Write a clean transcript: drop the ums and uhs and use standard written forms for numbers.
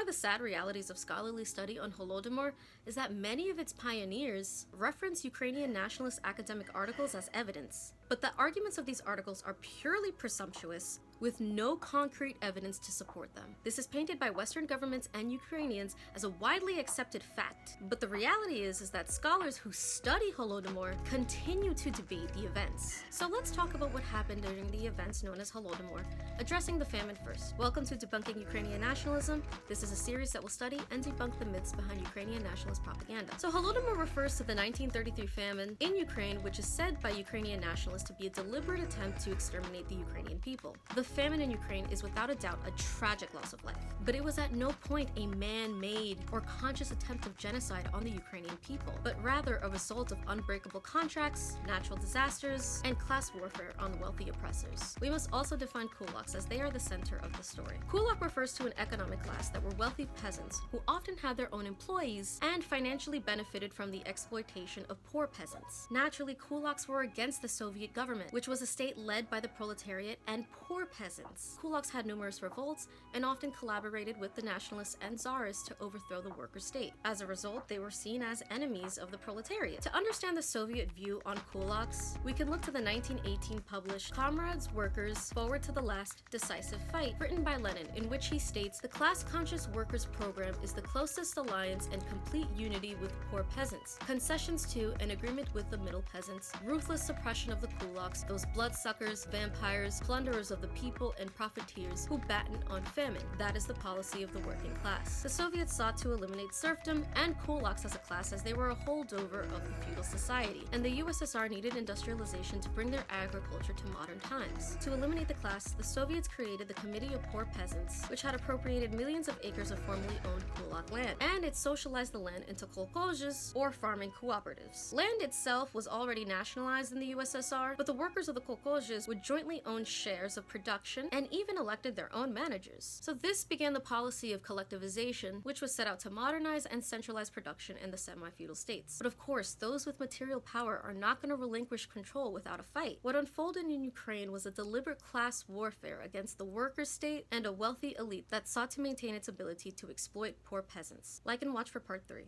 of the sad realities of scholarly study on Holodomor is that many of its pioneers reference Ukrainian nationalist academic articles as evidence, but the arguments of these articles are purely presumptuous, with no concrete evidence to support them. This is painted by Western governments and Ukrainians as a widely accepted fact, but the reality is that scholars who study Holodomor continue to debate the events. So let's talk about what happened during the events known as Holodomor, addressing the famine first. Welcome to Debunking Ukrainian Nationalism. This is a series that will study and debunk the myths behind Ukrainian nationalist propaganda. So Holodomor refers to the 1933 famine in Ukraine, which is said by Ukrainian nationalists to be a deliberate attempt to exterminate the Ukrainian people. The famine in Ukraine is without a doubt a tragic loss of life, but it was at no point a man-made or conscious attempt of genocide on the Ukrainian people, but rather a result of unbreakable contracts, natural disasters, and class warfare on the wealthy oppressors. We must also define kulaks, as they are the center of the story. Kulak refers to an economic class that were wealthy peasants who often had their own employees and financially benefited from the exploitation of poor peasants. Naturally, kulaks were against the Soviet government, which was a state led by the proletariat and poor peasants. Kulaks had numerous revolts and often collaborated with the nationalists and czarists to overthrow the worker state. As a result, they were seen as enemies of the proletariat. To understand the Soviet view on kulaks, we can look to the 1918 published Comrades, Workers, Forward to the Last Decisive Fight, written by Lenin, in which he states, "The class-conscious workers' program is the closest alliance and complete unity with poor peasants. Concessions to and agreement with the middle peasants, ruthless suppression of the kulaks, those bloodsuckers, vampires, plunderers of the people, and profiteers who batten on famine. That is the policy of the working class." The Soviets sought to eliminate serfdom and kulaks as a class, as they were a holdover of the feudal society, and the USSR needed industrialization to bring their agriculture to modern times. To eliminate the class, the Soviets created the Committee of Poor Peasants, which had appropriated millions of acres of formerly owned kulak land, and it socialized the land into kolkhozes, or farming cooperatives. Land itself was already nationalized in the USSR, but the workers of the kolkhozes would jointly own shares of production and even elected their own managers. So this began the policy of collectivization, which was set out to modernize and centralize production in the semi-feudal states. But of course, those with material power are not going to relinquish control without a fight. What unfolded in Ukraine was a deliberate class warfare against the worker state and a wealthy elite that sought to maintain its ability to exploit poor peasants. Like and watch for part 3.